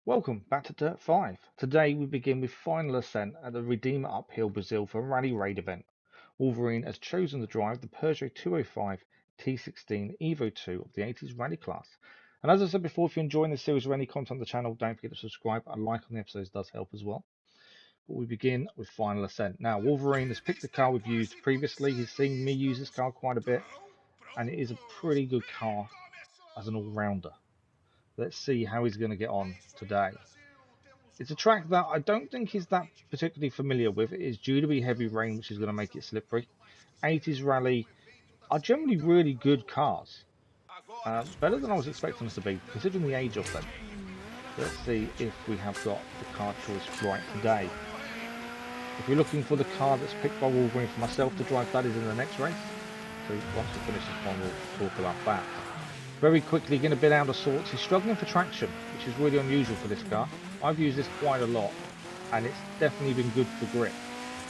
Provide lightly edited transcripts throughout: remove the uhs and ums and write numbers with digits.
Welcome back to Dirt 5. Today we begin with Final Ascent at the Redeemer Uphill Brazil for Rally Raid event. Wolverine has chosen to drive the Peugeot 205 T16 Evo 2 of the 80s rally class. And as I said before, if you're enjoying this series or any content on the channel, don't forget to subscribe. A like on the episodes does help as well. But we begin with Final Ascent. Now, Wolverine has picked a car we've used previously. He's seen me use this car quite a bit, and it is a pretty good car as an all-rounder. Let's see how he's going to get on today. It's a track that I don't think he's that particularly familiar with. It is due to be heavy rain, which is going to make it slippery. 80s rally are generally really good cars. Better than I was expecting them to be, considering the age of them. Let's see if we have got the car choice right today. If you're looking for the car that's picked by Wolverine for myself to drive, that is in the next race. So once we finish this one, we'll talk about that. Very quickly, getting a bit out of sorts. He's struggling for traction, which is really unusual for this car. I've used this quite a lot, and it's definitely been good for grip.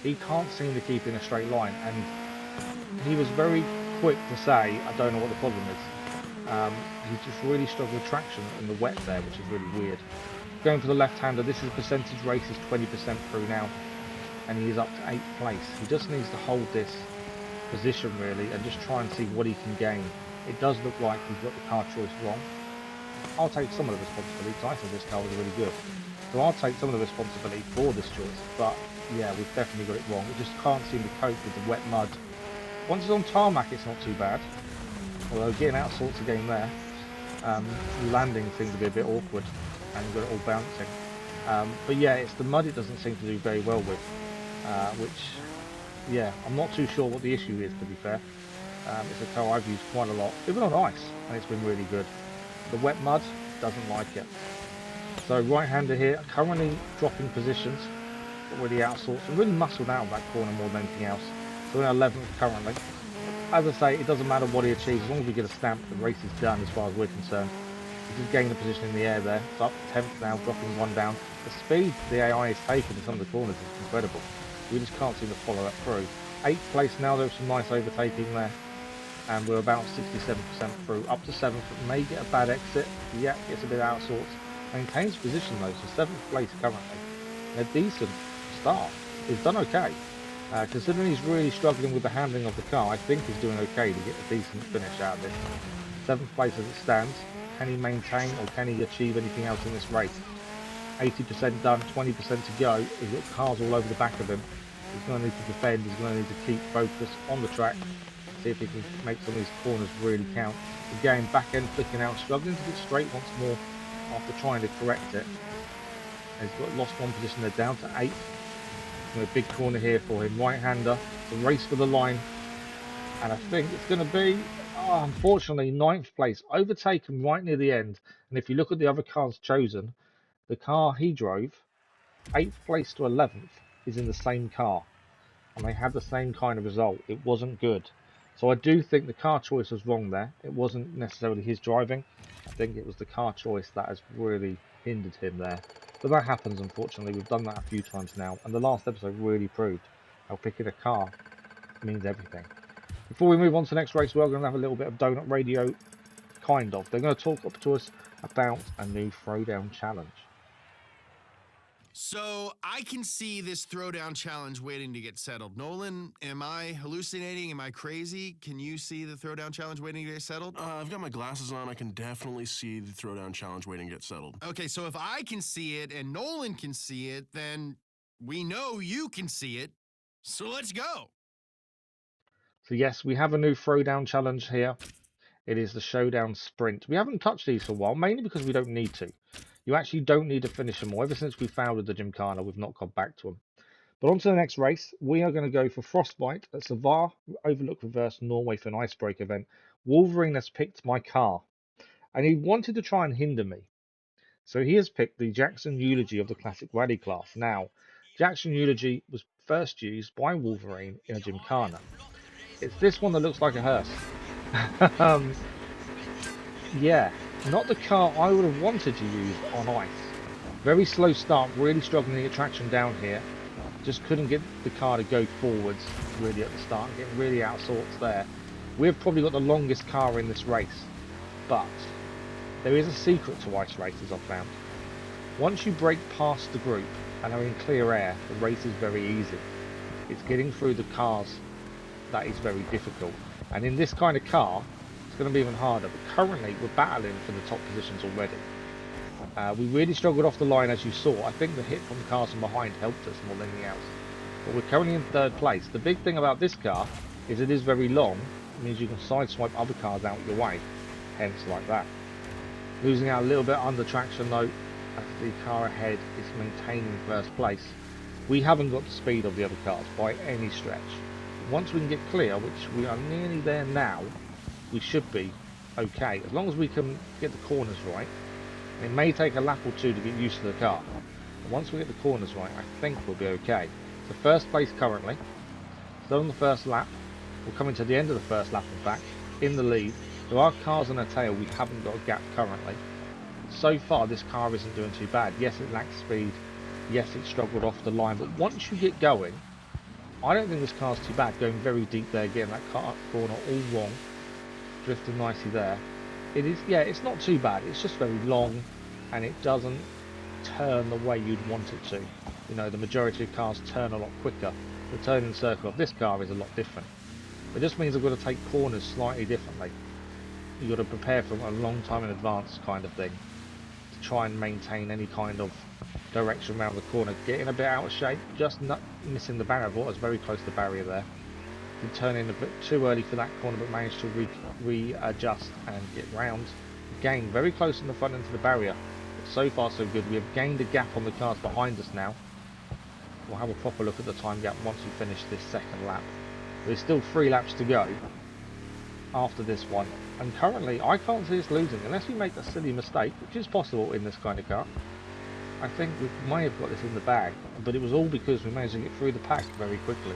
He can't seem to keep in a straight line, and he was very quick to say, I don't know what the problem is. He's just really struggled with traction in the wet there, which is really weird. Going for the left-hander, this is percentage race is 20% through now, and he is up to 8th place. He just needs to hold this position really, and just try and see what he can gain. It does look like he's got the car choice wrong. I'll take some of the responsibility because I think this car was really good. So I'll take some of the responsibility for this choice. But yeah, we've definitely got it wrong. We just can't seem to cope with the wet mud. Once it's on tarmac, it's not too bad. Although getting out of sorts again there. Landing seems to be a bit awkward and you've got it all bouncing. But yeah, it's the mud it doesn't seem to do very well with. Which, yeah, I'm not too sure what the issue is, to be fair. It's a car I've used quite a lot, even on ice, and it's been really good. The wet mud doesn't like it. So right-hander here, currently dropping positions, already out of sorts, and really muscled out of that corner more than anything else. So we're in 11th currently. As I say, it doesn't matter what he achieves, as long as we get a stamp, the race is done as far as we're concerned. He's just gaining a position in the air there. It's up to 10th now, dropping one down. The speed the AI is taking in some of the corners is incredible. We just can't seem to follow that through. 8th place now, there's some nice overtaking there. And we're about 67% through, up to 7th, may get a bad exit, yeah, gets a bit out of sorts, maintains position though, so 7th place currently, a decent start, he's done okay, considering he's really struggling with the handling of the car. I think he's doing okay to get a decent finish out of this. 7th place as it stands. Can he maintain or can he achieve anything else in this race? 80% done, 20% to go, he's got cars all over the back of him, he's going to need to defend, he's going to need to keep focus on the track. See if he can make some of these corners really count. Again, back end flicking out, struggling to get straight once more after trying to correct it. And he's got lost one position there, down to 8th. A big corner here for him, right-hander. The race for the line, and I think it's going to be, unfortunately, 9th place, overtaken right near the end. And if you look at the other cars chosen, the car he drove, 8th place to 11th, is in the same car, and they had the same kind of result. It wasn't good. So I do think the car choice was wrong there. It wasn't necessarily his driving. I think it was the car choice that has really hindered him there. But that happens, unfortunately. We've done that a few times now. And the last episode really proved how picking a car means everything. Before we move on to the next race, we're going to have a little bit of Donut Radio, kind of. They're going to talk up to us about a new Throwdown challenge. So I can see this throwdown challenge waiting to get settled. Nolan, am I hallucinating? Am I crazy? Can you see the throwdown challenge waiting to get settled? I've got my glasses on. I can definitely see the throwdown challenge waiting to get settled. Okay, so if I can see it and Nolan can see it, then we know you can see it. So let's go. So yes, we have a new Throwdown challenge here. It is the Showdown Sprint. We haven't touched these for a while, mainly because we don't need to. You actually don't need to finish them all. Ever since we founded the Gymkhana, we've not gone back to them. But on to the next race. We are going to go for Frostbite at Svolvaer Overlook Reverse, Norway for an icebreaker event. Wolverine has picked my car, and he wanted to try and hinder me. So he has picked the Jackson Eulogy of the Classic Rally class. Now, Jackson Eulogy was first used by Wolverine in a Gymkhana. It's this one that looks like a hearse. Yeah, not the car I would have wanted to use on ice. Very slow start, really struggling to get traction down here. Just couldn't get the car to go forwards really at the start, getting really out of sorts there. We've probably got the longest car in this race, but there is a secret to ice races I've found. Once you break past the group and are in clear air, the race is very easy. It's getting through the cars that is very difficult. And in this kind of car, it's going to be even harder. But currently, we're battling for the top positions already. We really struggled off the line, as you saw. I think the hit from the cars from behind helped us more than anything else. But we're currently in 3rd place. The big thing about this car is it is very long. It means you can sideswipe other cars out your way. Hence, like that. Losing out a little bit under traction though, as the car ahead is maintaining 1st place. We haven't got the speed of the other cars by any stretch. Once we can get clear, which we are nearly there now, we should be okay. As long as we can get the corners right. It may take a lap or two to get used to the car. But once we get the corners right, I think we'll be okay. So 1st place currently. Still on the 1st lap. We're coming to the end of the 1st lap in fact. In the lead. There are cars on our tail. We haven't got a gap currently. So far this car isn't doing too bad. Yes, it lacks speed. Yes, it struggled off the line. But once you get going, I don't think this car's too bad. Going very deep there, getting that car up corner all wrong. Drifting nicely there. It is, yeah, it's not too bad. It's just very long and it doesn't turn the way you'd want it to. You know, the majority of cars turn a lot quicker. The turning circle of this car is a lot different. It just means I've got to take corners slightly differently. You've got to prepare for a long time in advance kind of thing to try and maintain any kind of direction around the corner. Getting a bit out of shape, just not missing the barrier. I thought I was very close to the barrier there. Did turn in a bit too early for that corner, but managed to readjust and get round. Again, very close in the front into the barrier. But so far so good. We have gained a gap on the cars behind us now. We'll have a proper look at the time gap once we finish this 2nd lap. There's still 3 laps to go after this one. And currently, I can't see us losing unless we make a silly mistake, which is possible in this kind of car. I think we may have got this in the bag, but it was all because we managed to get through the pack very quickly.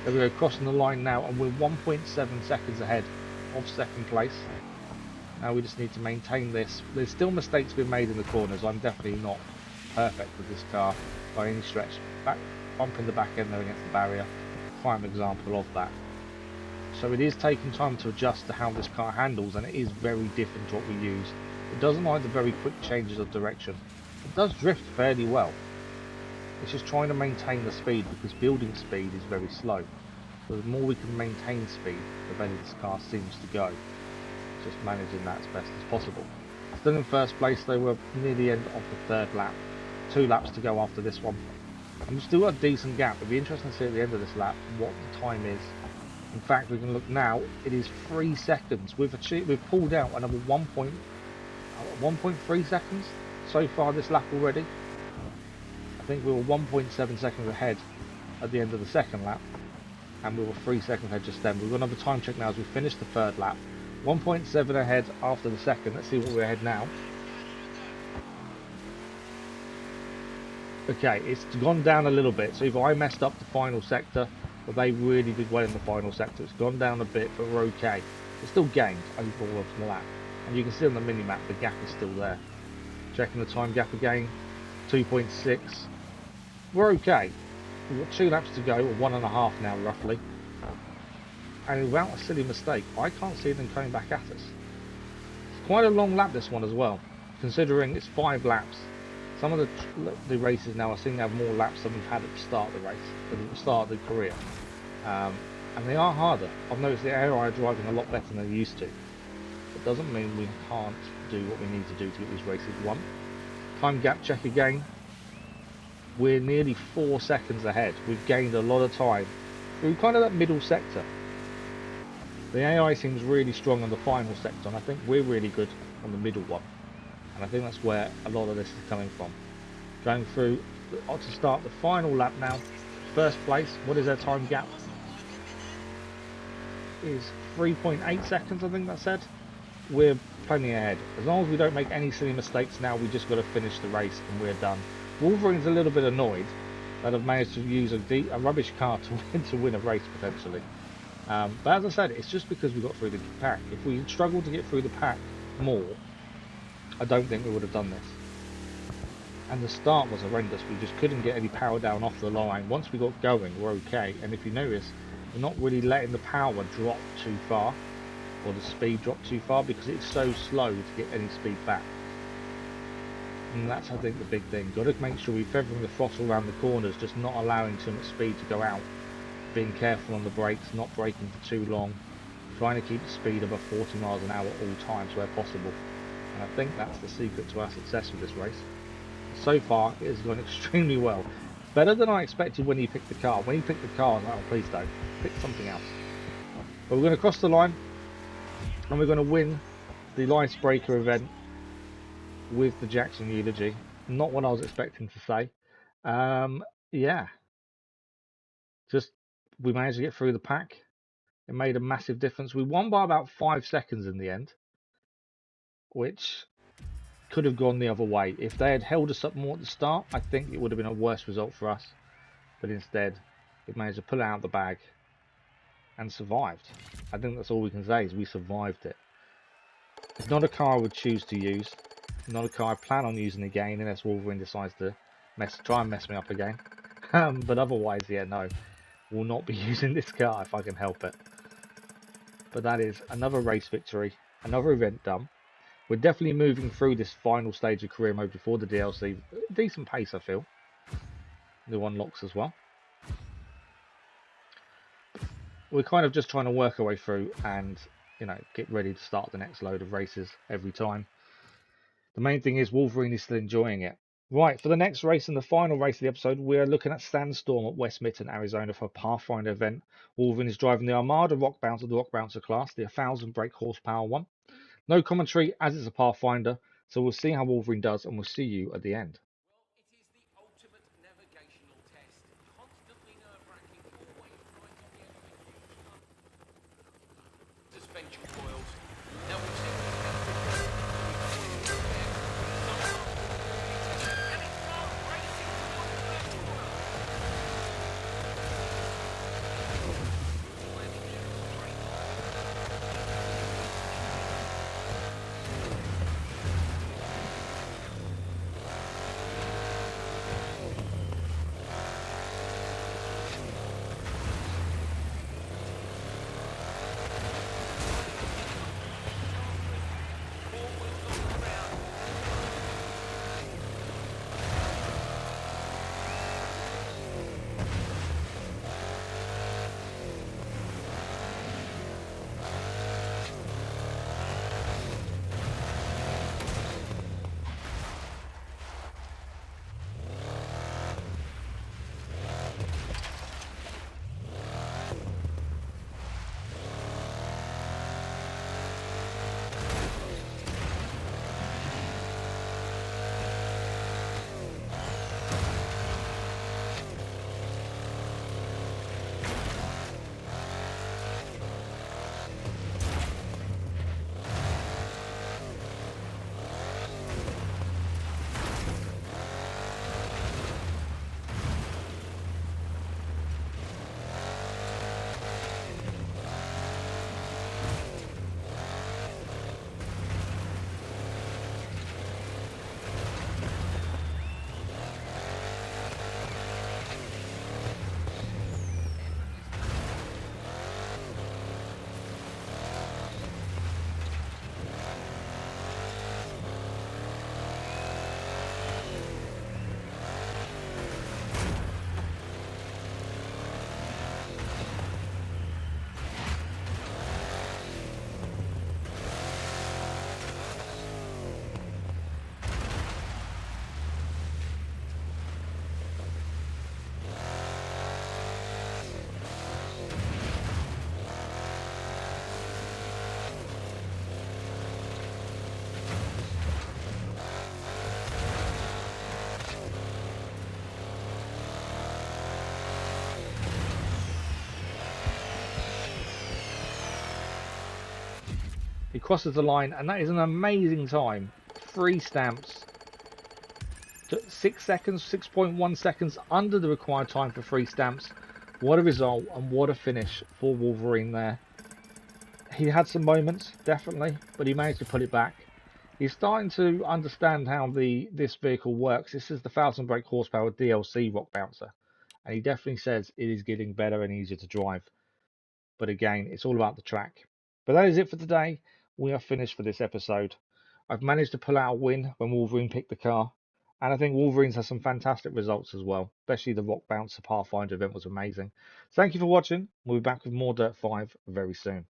There we go, crossing the line now, and we're 1.7 seconds ahead of 2nd place. Now we just need to maintain this. There's still mistakes being made in the corners. I'm definitely not perfect with this car by any stretch. Bumping the back end there against the barrier, prime example of that. So it is taking time to adjust to how this car handles, and it is very different to what we use. It doesn't like the very quick changes of direction. It does drift fairly well. It's just trying to maintain the speed, because building speed is very slow. So the more we can maintain speed, the better this car seems to go. Just managing that as best as possible. Still in 1st place, they were near the end of the 3rd lap. 2 laps to go after this one. And we've still got a decent gap. It'll be interesting to see at the end of this lap what the time is. In fact, we can look now. It is 3 seconds. We've pulled out another 1.3 seconds so far this lap already. I think we were 1.7 seconds ahead at the end of the 2nd lap, and we were 3 seconds ahead just then. We've got another time check now as we finish the 3rd lap. 1.7 ahead after the 2nd. Let's see what we're ahead now. Okay, it's gone down a little bit. So if I messed up the final sector, but they really did well in the final sector. It's gone down a bit, but we're okay. It's still gained overall of the lap, and you can see on the mini-map the gap is still there. Checking the time gap again, 2.6. We're okay. We've got 2 laps to go, or 1.5 now roughly. And without a silly mistake, I can't see them coming back at us. It's quite a long lap this one as well, considering it's 5 laps. Some of the races now are seeming to have more laps than we've had at the start of the race, at the start of the career. And they are harder. I've noticed the AI are driving a lot better than they used to. It doesn't mean we can't do what we need to do to get these races won. Time gap check again. We're nearly 4 seconds ahead. We've gained a lot of time through kind of that middle sector. The AI seems really strong on the final sector, and I think we're really good on the middle one. And I think that's where a lot of this is coming from. Going through to start the final lap now. 1st place, what is their time gap? Is 3.8 seconds, I think that said. We're plenty ahead. As long as we don't make any silly mistakes now, we just got to finish the race and we're done. Wolverine's a little bit annoyed that I've managed to use a rubbish car to win a race potentially. But as I said, it's just because we got through the pack. If we struggled to get through the pack more, I don't think we would have done this. And the start was horrendous. We just couldn't get any power down off the line. Once we got going, we're okay. And if you notice, we're not really letting the power drop too far, or the speed drop too far, because it's so slow to get any speed back. And that's, I think, the big thing. Got to make sure we're feathering the throttle around the corners, just not allowing too much speed to go out. Being careful on the brakes, not braking for too long. Trying to keep the speed above 40 miles an hour at all times where possible. And I think that's the secret to our success with this race. So far, it has gone extremely well. Better than I expected when he picked the car. When he picked the car, I was like, oh, please don't. Pick something else. But we're going to cross the line. And we're going to win the Icebreaker event with the Jackson Eulogy. Not what I was expecting to say. Yeah. Just, we managed to get through the pack. It made a massive difference. We won by about 5 seconds in the end, which could have gone the other way. If they had held us up more at the start, I think it would have been a worse result for us. But instead, we managed to pull it out of the bag and survived. I think that's all we can say, is we survived it. It's not a car I would choose to use. Not a car I plan on using again unless Wolverine decides to try and mess me up again. But otherwise, yeah, no. Will not be using this car if I can help it. But that is another race victory, another event done. We're definitely moving through this final stage of career mode before the DLC. Decent pace, I feel. New unlocks as well. We're kind of just trying to work our way through and, you know, get ready to start the next load of races every time. The main thing is Wolverine is still enjoying it. Right, for the next race and the final race of the episode, we're looking at Sandstorm at West Mitten, Arizona for a Pathfinder event. Wolverine is driving the Armada Rock Bouncer, the Rock Bouncer class, the 1000 brake horsepower one. No commentary as it's a Pathfinder, so we'll see how Wolverine does and we'll see you at the end. Well, it is the ultimate navigational test. Constantly nerve-wracking, always trying to get the suspension coils. Now we've seen this happen before. And it's not racing towards the first corner. Landing there is straight. He crosses the line, and that is an amazing time. 3 stamps. 6 seconds, 6.1 seconds under the required time for 3 stamps. What a result, and what a finish for Wolverine there. He had some moments, definitely, but he managed to put it back. He's starting to understand how this vehicle works. This is the 1000 brake horsepower DLC Rock Bouncer, and he definitely says it is getting better and easier to drive. But again, it's all about the track. But that is it for today. We are finished for this episode. I've managed to pull out a win when Wolverine picked the car. And I think Wolverines has some fantastic results as well, especially the Rock Bouncer Pathfinder event was amazing. Thank you for watching. We'll be back with more Dirt 5 very soon.